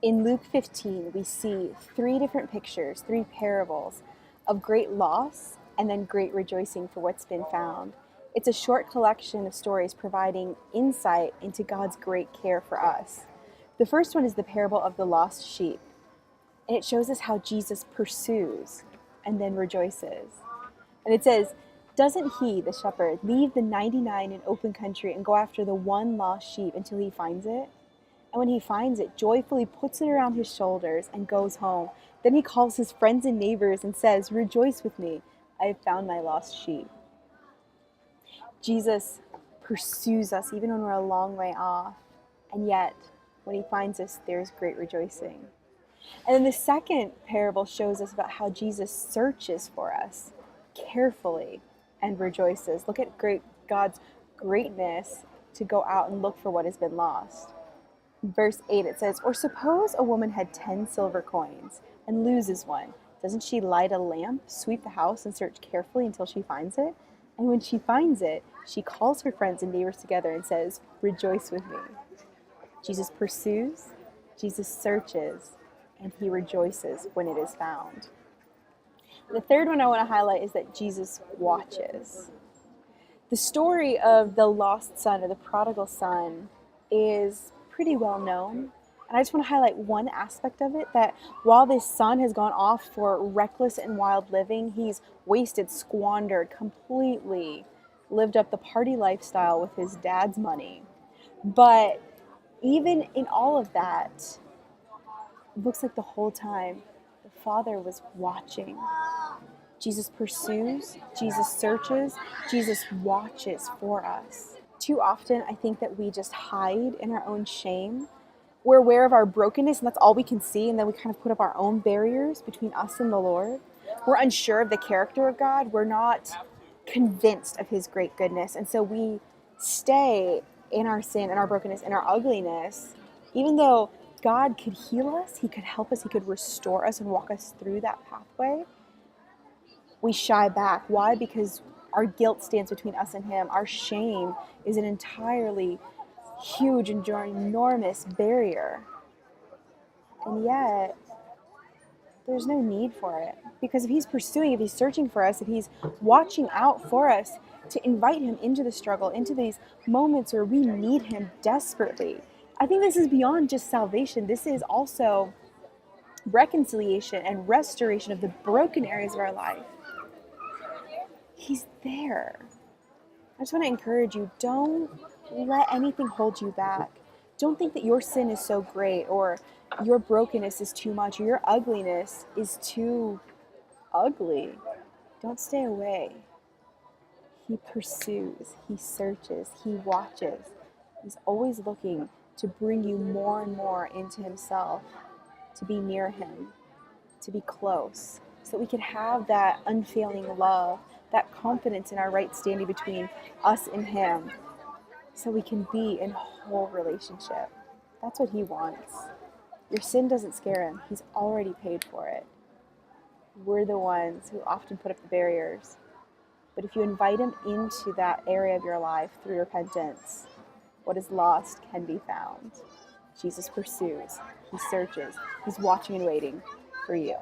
In Luke 15, we see three different pictures, three parables of great loss and then great rejoicing for what's been found. It's a short collection of stories providing insight into God's great care for us. The first one is the parable of the lost sheep, and it shows us how Jesus pursues and then rejoices. And it says, "Doesn't he, the shepherd, leave the 99 in open country and go after the one lost sheep until he finds it? And when he finds it, joyfully puts it around his shoulders and goes home. Then he calls his friends and neighbors and says, 'Rejoice with me, I have found my lost sheep.'" Jesus pursues us even when we're a long way off, and yet when he finds us, there's great rejoicing. And then the second parable shows us about how Jesus searches for us carefully and rejoices. Look at God's greatness to go out and look for what has been lost. Verse 8, it says, "Or suppose a woman had 10 silver coins and loses one. Doesn't she light a lamp, sweep the house, and search carefully until she finds it? And when she finds it, she calls her friends and neighbors together and says, 'Rejoice with me.'" Jesus pursues, Jesus searches, and he rejoices when it is found. The third one I want to highlight is that Jesus watches. The story of the lost son or the prodigal son is pretty well known. And I just want to highlight one aspect of it, that while this son has gone off for reckless and wild living, he's wasted, squandered, completely lived up the party lifestyle with his dad's money. But even in all of that, it looks like the whole time the Father was watching. Jesus pursues, Jesus searches, Jesus watches for us. Too often, I think that we just hide in our own shame. We're aware of our brokenness, and that's all we can see, and then we kind of put up our own barriers between us and the Lord. We're unsure of the character of God. We're not convinced of his great goodness, and so we stay in our sin and our brokenness and our ugliness, even though God could heal us, he could help us, he could restore us and walk us through that pathway. We shy back. Why? Because our guilt stands between us and him. Our shame is an entirely huge and enormous barrier. And yet, there's no need for it. Because if he's pursuing, if he's searching for us, if he's watching out for us, to invite him into the struggle, into these moments where we need him desperately. I think this is beyond just salvation. This is also reconciliation and restoration of the broken areas of our life. He's there. I just want to encourage you, don't let anything hold you back. Don't think that your sin is so great, or your brokenness is too much, or your ugliness is too ugly. Don't stay away. He pursues, he searches, he watches. He's always looking to bring you more and more into himself, to be near him, to be close, so that we can have that unfailing love, that confidence in our right standing between us and him, so we can be in whole relationship. That's what he wants. Your sin doesn't scare him. He's already paid for it. We're the ones who often put up the barriers. But if you invite him into that area of your life through repentance, what is lost can be found. Jesus pursues, he searches, he's watching and waiting for you.